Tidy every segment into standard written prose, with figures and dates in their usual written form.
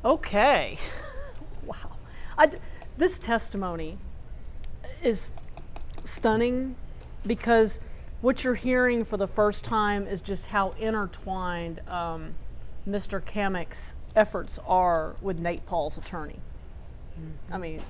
Okay. Wow. This testimony is stunning because what you're hearing for the first time is just how intertwined Mr. Kamek's efforts are with Nate Paul's attorney. I mean,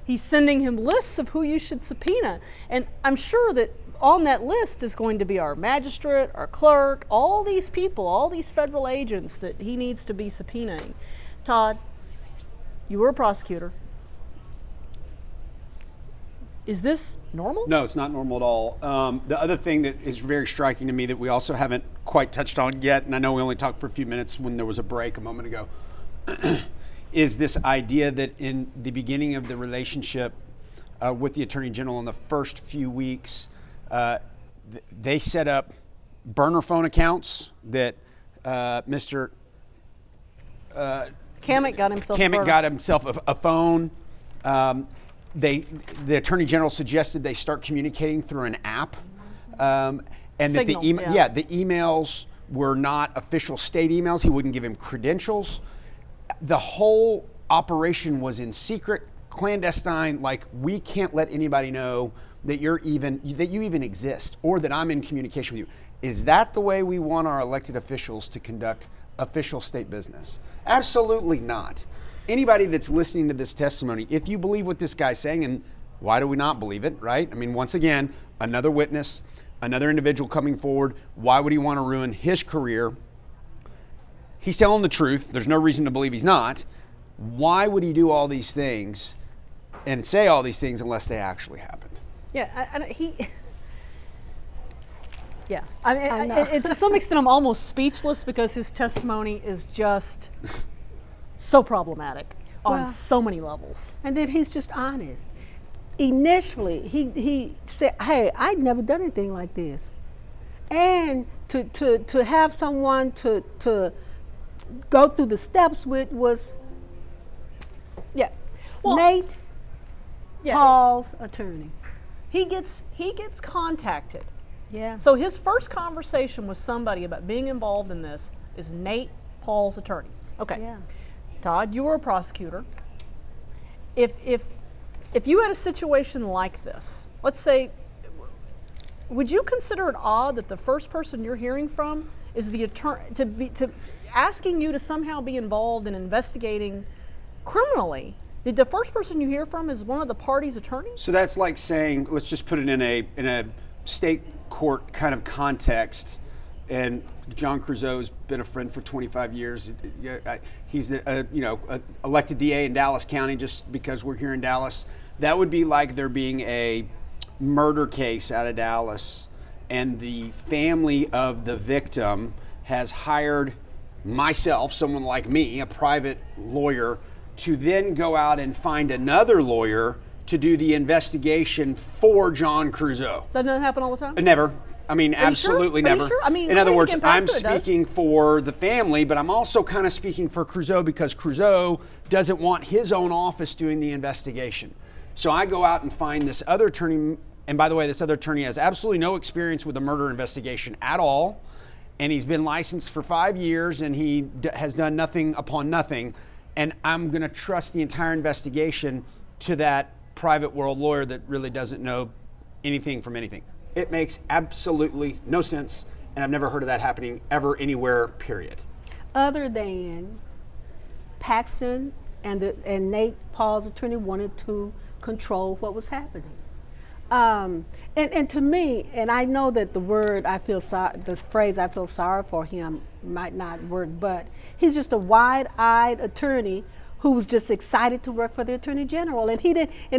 he's sending him lists of who you should subpoena. And I'm sure that on that list is going to be our magistrate, our clerk, all these people, all these federal agents that he needs to be subpoenaing. Todd, you were a prosecutor. Is this normal? No, it's not normal at all. The other thing that is very striking to me that we also haven't quite touched on yet, and I know we only talked for a few minutes when there was a break a moment ago, is this idea that in the beginning of the relationship with the Attorney General in the first few weeks, they set up burner phone accounts that Mr. Kamek got himself a phone. The Attorney General suggested they start communicating through an app, and that the emails were not official state emails. He wouldn't give him credentials. The whole operation was in secret, clandestine. Like, we can't let anybody know that you even exist or that I'm in communication with you. Is that the way we want our elected officials to conduct official state business? Absolutely not. Anybody that's listening to this testimony, if you believe what this guy's saying, and why do we not believe it, right? I mean, once again, another witness, another individual coming forward. Why would he want to ruin his career? He's telling the truth. There's no reason to believe he's not. Why would he do all these things and say all these things unless they actually happened? Yeah, yeah. I mean, to some extent, I'm almost speechless because his testimony is just so problematic on so many levels. And then he's just honest. Initially, he said, "Hey, I'd never done anything like this," and to have someone to go through the steps with was Nate Paul's attorney. He gets contacted. Yeah. So his first conversation with somebody about being involved in this is Nate Paul's attorney. Okay. Yeah. Todd, you were a prosecutor. If you had a situation like this, let's say, would you consider it odd that the first person you're hearing from is the attorney to asking you to somehow be involved in investigating criminally? The first person you hear from is one of the party's attorneys? So that's like saying, let's just put it in a state court kind of context. And John Creusot's been a friend for 25 years. He's a elected DA in Dallas County just because we're here in Dallas. That would be like there being a murder case out of Dallas, and the family of the victim has hired myself, someone like me, a private lawyer, to then go out and find another lawyer to do the investigation for John Creusot. Doesn't that happen all the time? Never. I mean, absolutely never. Sure? I mean, in other words, I'm Paxton speaking for the family, but I'm also kind of speaking for Creusot because Creusot doesn't want his own office doing the investigation. So I go out and find this other attorney, and by the way, this other attorney has absolutely no experience with a murder investigation at all, and he's been licensed for 5 years, and he has done nothing upon nothing, and I'm going to trust the entire investigation to that private world lawyer that really doesn't know anything from anything. It makes absolutely no sense, and I've never heard of that happening ever anywhere, period. Other than Paxton and Nate Paul's attorney wanted to control what was happening. And to me, and I know that the phrase "I feel sorry for him" might not work, but he's just a wide-eyed attorney who was just excited to work for the Attorney General, and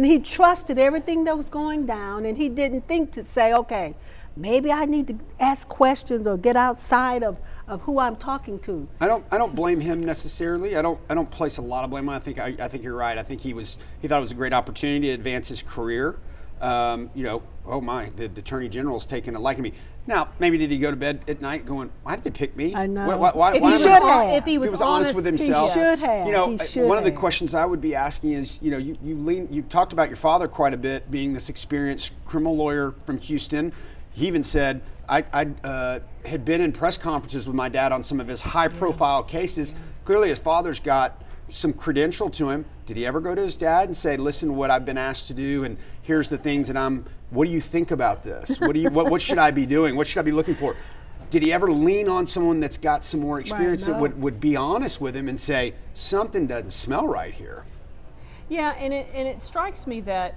he trusted everything that was going down, and he didn't think to say, okay, maybe I need to ask questions or get outside of who I'm talking to. I don't blame him necessarily. I don't place a lot of blame on him. I think you're right. I think he thought it was a great opportunity to advance his career. The Attorney General's taking a liking to me. Now, maybe did he go to bed at night going, why did they pick me? I know. If he was honest with himself. He should have. One of the questions I would be asking is, you talked about your father quite a bit, being this experienced criminal lawyer from Houston. He even said, I had been in press conferences with my dad on some of his high-profile cases. Clearly, his father's got some credential to him. Did he ever go to his dad and say, listen to what I've been asked to do, and here's the things that what do you think about this? What should I be doing? What should I be looking for? Did he ever lean on someone that's got some more experience that would be honest with him and say, something doesn't smell right here? Yeah, and it strikes me that,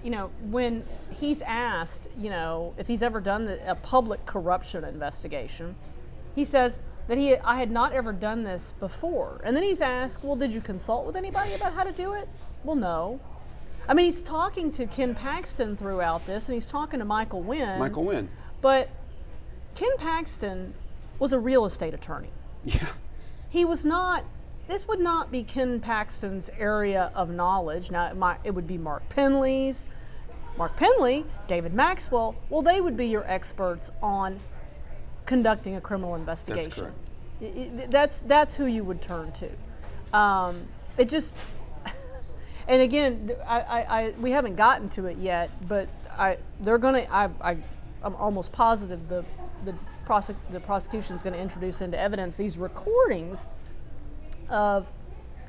when he's asked, if he's ever done a public corruption investigation, he says that I had not ever done this before. And then he's asked, well, did you consult with anybody about how to do it? Well, no. I mean, he's talking to Ken Paxton throughout this, and he's talking to Michael Wynn. But Ken Paxton was a real estate attorney. Yeah. He was not. This would not be Ken Paxton's area of knowledge. Now, it would be Mark Penley's. Mark Penley, David Maxwell, well, they would be your experts on conducting a criminal investigation. That's correct. That's who you would turn to. It just, and again, we haven't gotten to it yet, but I'm almost positive the prosecution's going to introduce into evidence these recordings of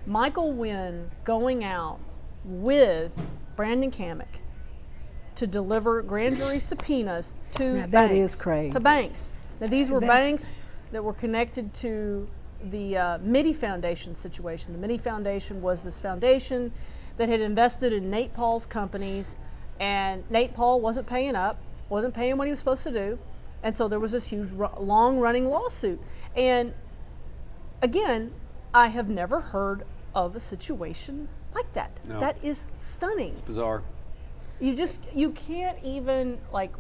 Michael Wynn going out with Brandon Kamek to deliver grand jury subpoenas to banks. That is crazy. To banks. Now, these were banks that were connected to the Mitty Foundation situation. The Mitty Foundation was this foundation that had invested in Nate Paul's companies, and Nate Paul wasn't paying up, wasn't paying what he was supposed to do, and so there was this huge, long-running lawsuit. And again, I have never heard of a situation like that. No. That is stunning. It's bizarre. You can't even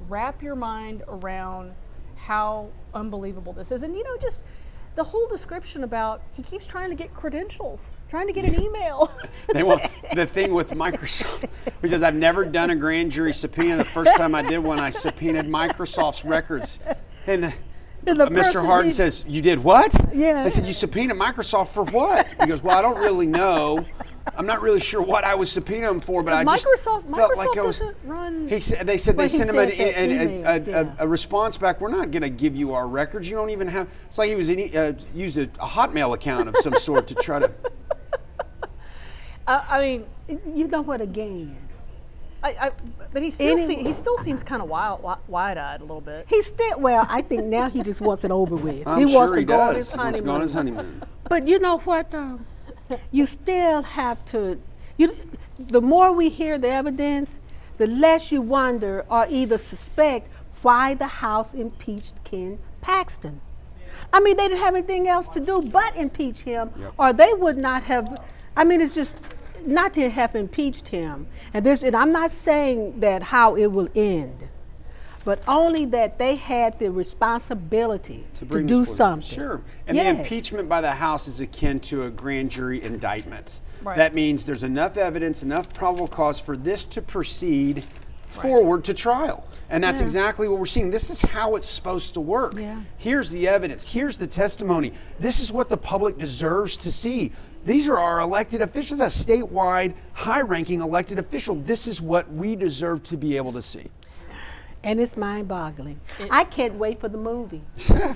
wrap your mind around how unbelievable this is. And just the whole description about he keeps trying to get credentials, trying to get an email. The thing with Microsoft, he says, I've never done a grand jury subpoena. The first time I did one, I subpoenaed Microsoft's records. And Mr. Harden says, you did what? Yeah. I said, you subpoenaed Microsoft for what? He goes, well, I don't really know. I'm not really sure what I was subpoenaing them for, but I just felt like I was. Doesn't run. They said they sent him a response back. We're not going to give you our records. You don't even have. It's like he was used a Hotmail account of some sort to try to. I mean, you know what? Again, but he still seems kind of wide-eyed a little bit. Well, I think now he just wants it over with. I'm he sure wants to he go does. He wants to go on his honeymoon. But you know what? You still have to. The more we hear the evidence, the less you wonder or either suspect why the House impeached Ken Paxton. I mean, they didn't have anything else to do but impeach him, or they would not have. I mean, it's just not to have impeached him. And I'm not saying that how it will end, but only that they had the responsibility to do something. Sure. And the impeachment by the House is akin to a grand jury indictment. Right. That means there's enough evidence, enough probable cause for this to proceed forward to trial. And that's exactly what we're seeing. This is how it's supposed to work. Yeah. Here's the evidence. Here's the testimony. This is what the public deserves to see. These are our elected officials, a statewide, high-ranking elected official. This is what we deserve to be able to see. And it's mind-boggling. I can't wait for the movie.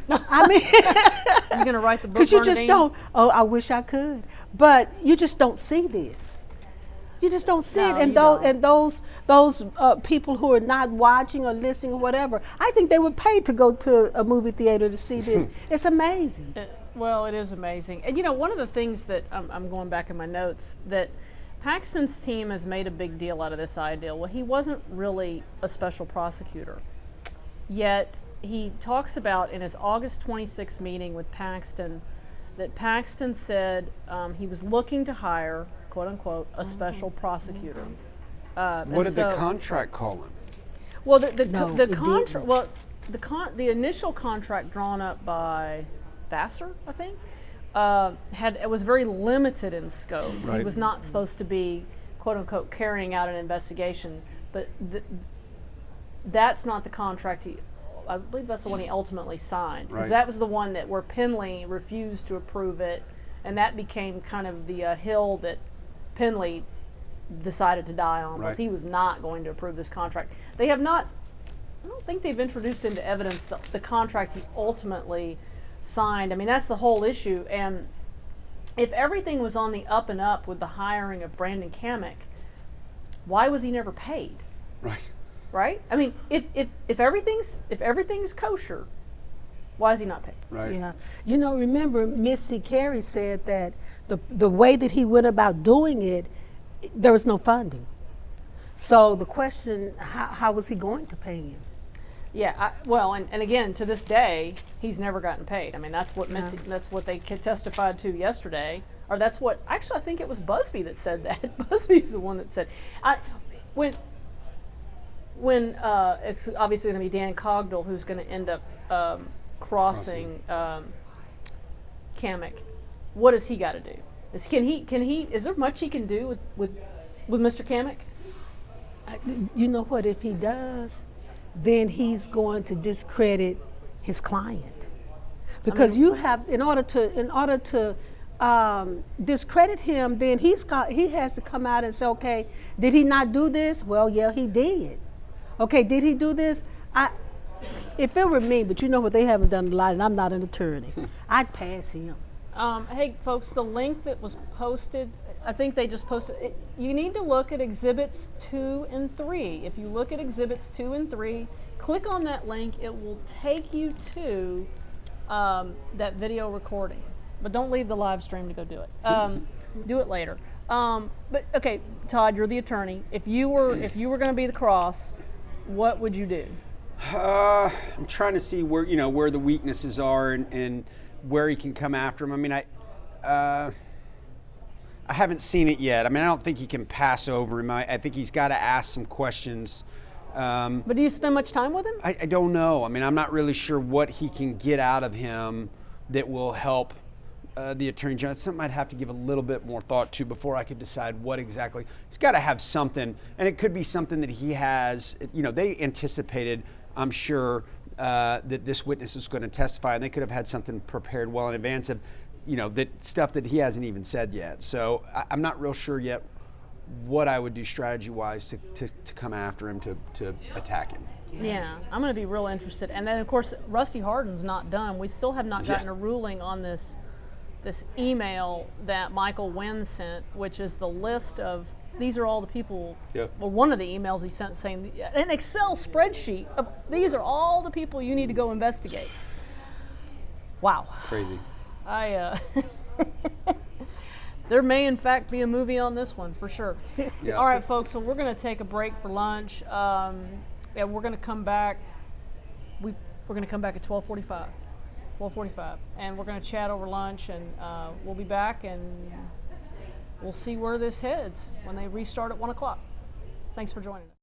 I mean, you're going to write the book, because you just don't. Oh, I wish I could, but you just don't see this. You just don't see it. And those people who are not watching or listening or whatever, I think they would pay to go to a movie theater to see this. It's amazing. Well, it is amazing. And one of the things that I'm going back in my notes that Paxton's team has made a big deal out of this idea. Well, he wasn't really a special prosecutor, yet he talks about in his August 26th meeting with Paxton that Paxton said he was looking to hire, quote unquote, a special prosecutor. What did the contract call him? Well, the contract. Well, the initial contract drawn up by Vassar, I think, it was very limited in scope. Right. He was not supposed to be, quote unquote, carrying out an investigation. But that's not the contract I believe that's the one he ultimately signed, because that was the one where Penley refused to approve it, and that became kind of the hill that Penley decided to die on, because he was not going to approve this contract. They have not I don't think they've introduced into evidence the contract he ultimately signed. I mean, that's the whole issue. And if everything was on the up and up with the hiring of Brandon Kamek, why was he never paid? Right. Right? I mean, if everything's kosher, why is he not paid? Right. Yeah. You know, remember Missy Carey said that the way that he went about doing it, there was no funding. So the question, how was he going to pay him? Yeah, and again, to this day, he's never gotten paid. I mean, that's what that's what they testified to yesterday, or that's what, actually, I think it was Busby that said that. Busby's the one that said, when it's obviously going to be Dan Cogdell who's going to end up crossing Kamek, what does he got to do? Is there much he can do with Mr. Kamek? You know what, if he does, then he's going to discredit his client, because you have, in order to discredit him, then he has to come out and say, okay, did he not do this? Well, yeah, he did. Okay, did he do this? If it were me, but you know what, they haven't done a lot, and I'm not an attorney, I'd pass him. Hey, folks, the link that was posted, I think they just posted it. You need to look at Exhibits 2 and 3. If you look at Exhibits 2 and 3, click on that link. It will take you to that video recording. But don't leave the live stream to go do it. Do it later. But okay, Todd, you're the attorney. If you were going to be the cross, what would you do? I'm trying to see where the weaknesses are and where he can come after him. I mean, I haven't seen it yet. I mean, I don't think he can pass over him. I think he's got to ask some questions. But do you spend much time with him? I don't know. I mean, I'm not really sure what he can get out of him that will help the Attorney General. It's something I'd have to give a little bit more thought to before I could decide what exactly. He's got to have something, and it could be something that he has. They anticipated, I'm sure, that this witness is going to testify, and they could have had something prepared well in advance of, that stuff that he hasn't even said yet. So I'm not real sure yet what I would do strategy-wise to come after him, to attack him. Yeah, I'm going to be real interested. And then, of course, Rusty Hardin's not done. We still have not gotten a ruling on this email that Michael Wynn sent, which is the list of, these are all the people, well, one of the emails he sent saying, an Excel spreadsheet of, these are all the people you need to go investigate. Wow. It's crazy. There may, in fact, be a movie on this one, for sure. Yeah. All right, folks, so we're going to take a break for lunch, and we're going to come back. We're going to come back at 12:45, and we're going to chat over lunch, and we'll be back, and we'll see where this heads when they restart at 1 o'clock. Thanks for joining us.